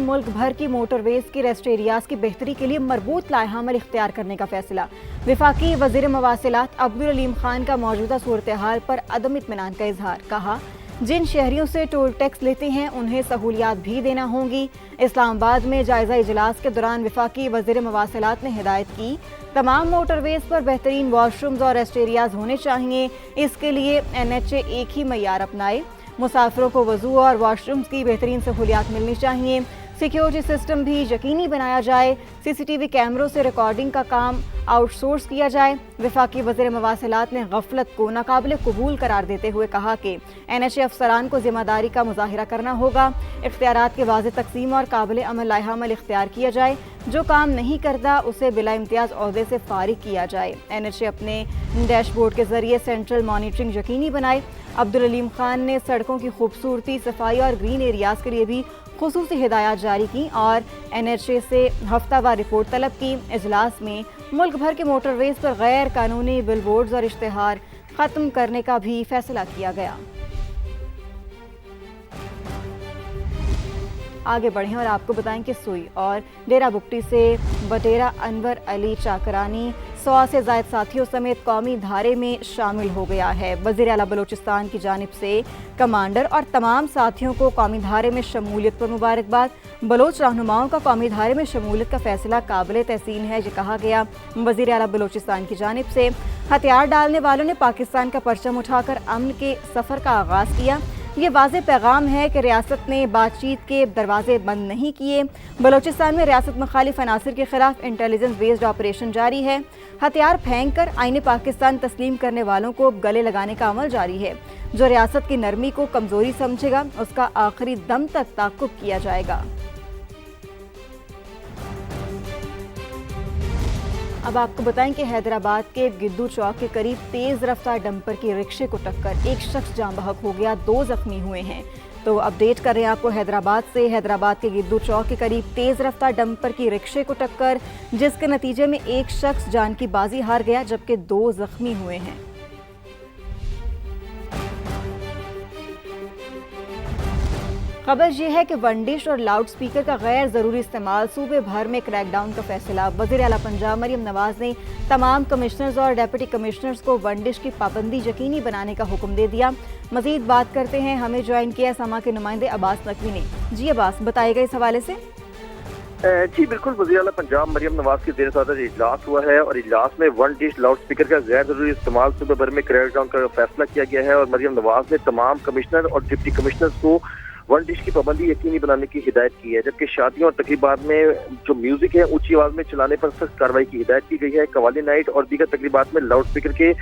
मुल्क भर की मोटरवेज की रेस्ट एरियाज की बेहतरी के लिए मरबूत लाइहामल इख्तियार करने का फैसला। वफाकी वज़ीर मवासिलात अब्दुल अलीम खान का मौजूदा सूरत हाल पर अदम इत्मीनान का इजहार। कहा, जिन शहरियों से टोल टैक्स लेते हैं उन्हें सहूलियात भी देना होंगी। इस्लामाबाद में जायजा इजलास के दौरान वफाकी वज़ीर मवासिलात ने हिदायत की, तमाम मोटरवेज पर बेहतरीन वॉशरूम्स और रेस्ट एरियाज होने चाहिए। इसके लिए NHA एक ही मयार अपनाए। मुसाफिरों को वज़ू और वॉशरूम्स की बेहतरीन सहूलियात मिलनी चाहिए। सिक्योरिटी सिस्टम भी यकीनी बनाया जाए। CCTV कैमरों से रिकॉर्डिंग का काम आउटसोर्स किया जाए। वफाकी वज़ीर मवासिलात ने गफलत को नाकाबिल कबूल करार देते हुए कहा कि NHA अफसरान को जिम्मेदारी का मुजाहिरा करना होगा। इख्तियारात के वाज़ेह तकसीम और काबिल अमल लाइहामल इख्तियार किया जाए। जो काम नहीं करता उसे बिला इम्तियाज़ ओहदे से फारिग किया जाए। NHA अपने डैशबोर्ड के जरिए सेंट्रल मॉनिटरिंग यकीनी बनाए। अब्दुल अलीम खान ने सड़कों की खूबसूरती, सफाई और ग्रीन एरियाज के लिए भी खुसूसी हिदायत जारी की और NHA से हफ्तावार रिपोर्ट तलब की। इजलास में मुल्क भर के मोटरवेज पर गैर कानूनी बिलबोर्ड्स और इश्तिहार ख़त्म करने का भी फैसला किया गया। आगे बढ़ें और आपको बताएं कि सुई और डेरा बुगटी से बटेरा अनवर अली चाकरानी 100 से ज़ायद साथियों समेत कौमी धारे में शामिल हो गया है। वज़ीर आला बलोचिस्तान की जानिब से कमांडर और तमाम साथियों को कौमी धारे में शमूलियत पर मुबारकबाद। बलोच रहनुमाओं का कौमी धारे में शमूलियत का फैसला काबिल तहसीन है, ये कहा गया। वज़ीर आला बलोचिस्तान की जानिब से हथियार डालने वालों ने पाकिस्तान का परचम उठाकर अमन के सफ़र का आगाज़ किया। ये वाज़ेह पैगाम है कि रियासत ने बातचीत के दरवाजे बंद नहीं किए। बलोचिस्तान में रियासत मुखालिफ अनासर के खिलाफ इंटेलिजेंस बेस्ड ऑपरेशन जारी है। हथियार फेंक कर आईने पाकिस्तान तस्लीम करने वालों को गले लगाने का अमल जारी है। जो रियासत की नरमी को कमज़ोरी समझेगा उसका आखिरी दम तक ताक़ुब किया जाएगा। अब आपको बताएं कि हैदराबाद के गिद्दू चौक के करीब तेज़ रफ्तार डंपर की रिक्शे को टक्कर, एक शख्स जान बहक हो गया, 2 जख्मी हुए हैं। तो अपडेट कर रहे हैं आपको हैदराबाद से। हैदराबाद के गिद्दू चौक के करीब तेज़ रफ्तार डंपर की रिक्शे को टक्कर, जिसके नतीजे में एक शख्स जान की बाजी हार गया जबकि 2 जख्मी हुए हैं। खबर यह है कि वन डिश और लाउड स्पीकर का गैर ज़रूरी इस्तेमाल, सूबे भर में क्रैकडाउन का फैसला। वज़ीर आला पंजाब मरियम नवाज ने तमाम कमिश्नर्स और डेप्यूटी कमिश्नर्स को वन डिश की पाबंदी यकीनी बनाने का हुक्म दे दिया। मज़ीद बात करते हैं, हमें ज्वाइन किया समा के नुमाइंदे अब्बास नकवी ने। जी अब्बास, बताइएगा इस हवाले से। जी बिल्कुल, वज़ीर आला पंजाब मरियम नवाज के ज़ेर सदर इजलास हुआ है और इजलास में वन डिश लाउड स्पीकर का गैर जरूरी इस्तेमाल सूबे भर में क्रैकडाउन का फैसला किया गया है और मरियम नवाज ने तमाम कमिश्नर और डिप्टी कमिश्नर्स को वन डिश की पाबंदी यकीनी बनाने की हिदायत की है। जबकि शादियों और तकरीबात में जो म्यूजिक है ऊंची आवाज में चलाने पर सख्त कार्रवाई की हिदायत की गई है। कवाली नाइट और दीगर तकरीबात में लाउड स्पीकर के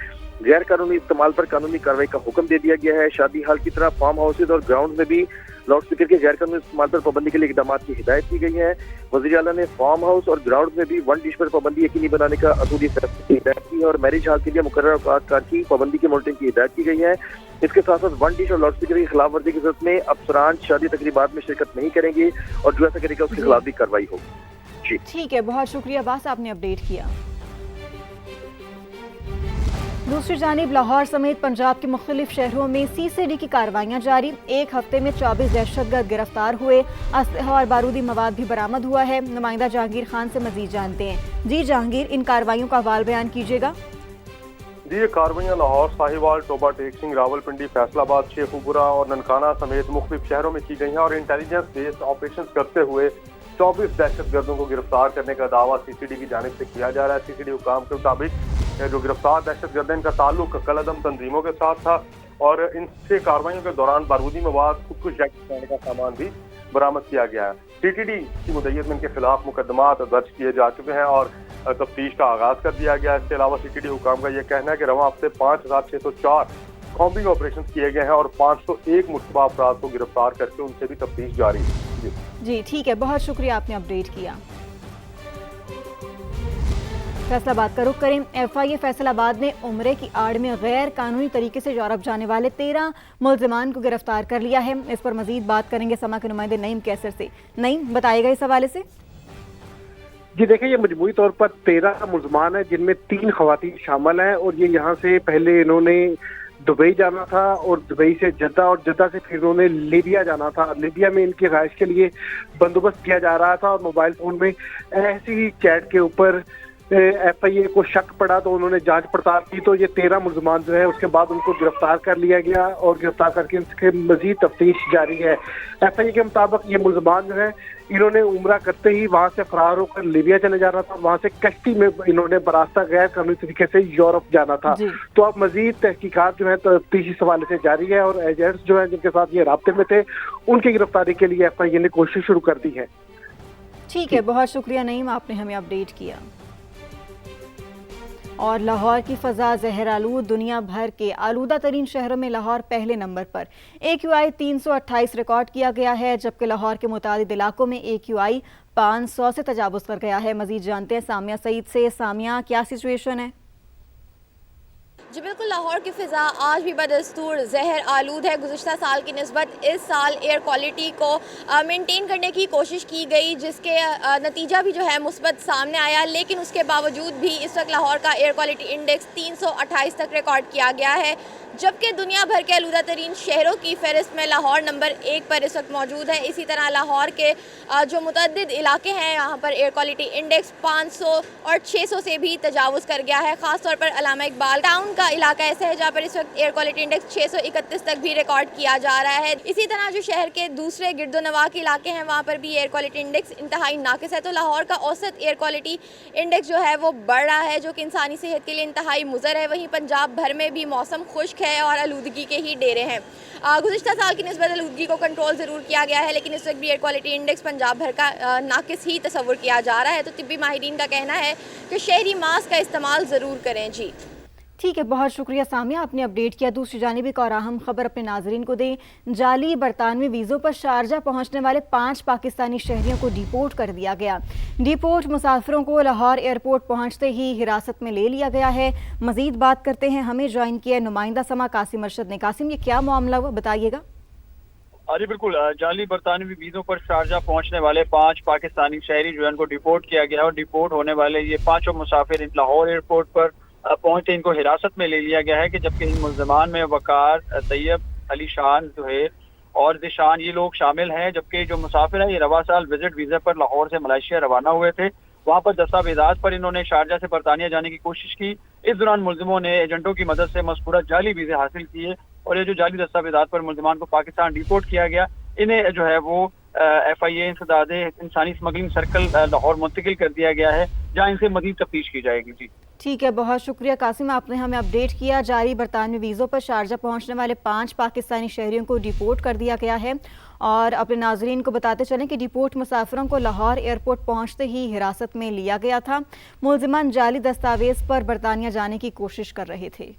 गैर कानूनी इस्तेमाल पर कानूनी कार्रवाई का हुक्म दे दिया गया है। शादी हाल की तरह फार्म हाउसेज और ग्राउंड में भी लाउड स्पीकर के गैर कानूनी इस्तेमाल पर पाबंदी के लिए इकदाम की हिदायत की गई है। वज़ीर आला ने फार्म हाउस और ग्राउंड में भी वन डिश पर पाबंदी यकीनी बनाने का असूली फैसले की हिदायत की है और मैरिज हाल के लिए मुकर्रर औकात की पाबंदी की मॉनिटरिंग की हिदायत की गई है। इसके साथ साथ वन डिश और लाउड स्पीकर की खिलाफ वर्जी की सूरत में अफसरान शादी तकरीबात में शिरकत नहीं करेंगे और जो ऐसा करेगा उसके खिलाफ भी कार्रवाई होगी। जी ठीक है, बहुत शुक्रिया अब्बास, आपने अपडेट किया। दूसरी जानिब लाहौर समेत पंजाब के मुख्तलिफ शहरों में CCD की कार्रवाइयाँ जारी। एक हफ्ते में 24 दहशतगर्द गिरफ्तार हुए, असलहा और बारूदी मवाद भी बरामद हुआ है। नुमाइंदा जहांगीर खान से मजीद जानते हैं। जी जहांगीर, इन कार्रवाइयों का हवाल बयान कीजिएगा। जी, ये कार्रवाइयाँ लाहौर, साहिवाल, टोबा टेक सिंह, रावलपिंडी, फैसलाबाद, शेखुपुरा और ननकाना समेत मुख्तलिफ शहरों में की गई हैं और इंटेलिजेंस बेस्ड ऑपरेशन करते हुए 24 दहशतगर्दों को गिरफ्तार करने का दावा CCD की जानिब से किया जा रहा है। CCD हुकाम के मुताबिक जो गिरफ्तार दहशतगर्द हैं इनका ताल्लुक कलअदम तंजीमों के साथ था और इनसे कार्रवाइयों के दौरान बारूदी मवाद, खुदकुश जैकेट बनाने का सामान भी बरामद किया गया है। TTD की मुद्दत में इनके खिलाफ मुकदमात दर्ज किए जा चुके हैं और तफ्तीश का आगाज कर दिया गया है। इसके अलावा CCD हुकाम का यह कहना है कि रवां हफ्ते 5604 कॉम्बिंग ऑपरेशन किए गए हैं और 501 मुश्तबा अफराद को गिरफ्तार करके उनसे भी तफ्तीश जारी है। जी ठीक है, बहुत शुक्रिया, आपने अपडेट किया। फैसलाबाद का रुख करें। FIA फैसलाबाद ने उम्रे की आड़ में गैर कानूनी तरीके से यूरोप जाने वाले 13 मुल्जिमान को गिरफ्तार कर लिया है। इस पर मजीद बात करेंगे समा के नुमाइंदे नईम कैसर से। नईम, बताइएगा इस हवाले से। जी देखिए, ये मजमूई तौर पर 13 मुल्जमान है जिनमें 3 खवातीन शामिल हैं और ये यहाँ से पहले इन्होंने दुबई जाना था और दुबई से जद्दा और जद्दा से फिर उन्होंने लीबिया जाना था। लीबिया में इनकी रिहाइश के लिए बंदोबस्त किया जा रहा था और मोबाइल फोन में ऐसी ही चैट के ऊपर FIA को शक पड़ा तो उन्होंने जांच पड़ताल की तो ये 13 मुलजमान जो है उसके बाद उनको गिरफ्तार कर लिया गया और गिरफ्तार करके इसके मजीद तफ्तीश जारी है। FIA के मुताबिक ये मुलजमान जो है इन्होंने उम्रा करते ही वहां से फरार होकर लीबिया चले जाना था, वहां से कश्ती में इन्होंने बरास्ता गैर कानूनी तरीके से यूरोप जाना था। तो अब मजीद तहकीकात जो है तफ्तीश इस हवाले से जारी है और एजेंट्स जो है जिनके साथ ये राब्ते में थे उनकी गिरफ्तारी के लिए FIA ने कोशिश शुरू कर दी है। ठीक है, बहुत शुक्रिया नईम, आपने हमें अपडेट किया। और लाहौर की फ़ज़ा ज़हर आलूद, दुनिया भर के आलूदा तरीन शहरों में लाहौर पहले नंबर पर। AQI 328 रिकॉर्ड किया गया है, जबकि लाहौर के मुतादिद इलाकों में AQI 500 से तजावुज़ कर गया है। मज़ीद जानते हैं सामिया सईद से। सामिया, क्या सिचुएशन है? जी बिल्कुल, लाहौर की फ़िज़ा आज भी बदस्तूर ज़हर आलूद है। गुज़िश्ता साल की निस्बत इस साल एयर क्वालिटी को मेंटेन करने की कोशिश की गई, जिसके नतीजा भी जो है मुस्बत सामने आया, लेकिन उसके बावजूद भी इस वक्त लाहौर का एयर क्वालिटी इंडेक्स 328 तक रिकॉर्ड किया गया है, जबकि दुनिया भर के आलूदा तरीन शहरों की फहरिस्त में लाहौर नंबर 1 पर इस वक्त मौजूद है। इसी तरह लाहौर के जो मुतअद्दिद इलाके हैं यहाँ पर एयर क्वालिटी इंडेक्स 500 और 600 से भी तजावुज़ कर गया है। ख़ासतौर पर अलामा इकबाल टाउन का इलाका ऐसा है जहाँ पर इस वक्त एयर क्वालिटी इंडेक्स 631 तक भी रिकॉर्ड किया जा रहा है। इसी तरह जो शहर के दूसरे गिरदोनवा के इलाके हैं वहाँ पर भी एयर क्वालिटी इंडेक्स इंतहाई नाकिस है। तो लाहौर का औसत एयर क्वालिटी इंडेक्स जो है वो बढ़ रहा है, जो कि इंसानी सेहत के लिए इंतहाई मुज़र है। वहीं पंजाब भर में भी मौसम खुश्क है और आलूदगी के ही डेरे हैं। गुज़िश्ता साल की निस्बत आलूदगी को कंट्रोल ज़रूर किया गया है, लेकिन इस वक्त भी एयर क्वालिटी इंडेक्स पंजाब भर का नाकिस ही तस्वुर किया जा रहा है। तो तिब्बी माहिरीन का कहना है कि शहरी मास्क का इस्तेमाल ज़रूर करें। जी ठीक है, बहुत शुक्रिया सामिया, आपने अपडेट किया। दूसरी जानिब एक और अहम खबर अपने नाजरीन को दें। जाली बरतानवी वीज़ों पर शारजा पहुंचने वाले 5 पाकिस्तानी शहरियों को डिपोर्ट कर दिया गया। डिपोर्ट मुसाफिरों को लाहौर एयरपोर्ट पहुंचते ही हिरासत में ले लिया गया है। मजीद बात करते हैं, हमें ज्वाइन किया नुमाइंदा समा कासिम अरशद ने। कासिम, ये क्या मामला हुआ, बताइएगा। जी बिल्कुल, जाली बरतानवी वीज़ों पर शारजा पहुंचने वाले 5 पाकिस्तानी शहरी जो है उनको डिपोर्ट किया गया और डिपोर्ट होने वाले ये 5 मुसाफिर लाहौर एयरपोर्ट पर पहुंचते इनको हिरासत में ले लिया गया है, कि जबकि इन मुल्ज़मान में वकार, तैयब, अली शान, जुहैर और दिशान ये लोग शामिल हैं। जबकि जो मुसाफिर है ये रवा साल विजिट वीज़ा पर लाहौर से मलेशिया रवाना हुए थे। वहाँ पर दस्तावेज़ात पर इन्होंने शारजा से बरतानिया जाने की कोशिश की। इस दौरान मुल्ज़िमों ने एजेंटों की मदद से मज़कूरा जाली वीज़े हासिल किए और ये जो जाली दस्तावेज़ात पर मुल्ज़िमान को पाकिस्तान डिपोर्ट किया गया, इन्हें जो है वो FIA इंसदादे इंसानी स्मगलिंग सर्कल लाहौर मुंतकिल कर दिया गया है, जहाँ इनसे मज़ीद तफ्तीश की जाएगी। जी ठीक है, बहुत शुक्रिया कासिम, आपने हमें अपडेट किया। जारी बरतानवी वीज़ों पर शारजा पहुंचने वाले 5 पाकिस्तानी शहरियों को डिपोर्ट कर दिया गया है। और अपने नाजरीन को बताते चलें कि डिपोर्ट मुसाफिरों को लाहौर एयरपोर्ट पहुंचते ही हिरासत में लिया गया था। मुल्ज़िमान जाली दस्तावेज़ पर बरतानिया जाने की कोशिश कर रहे थे।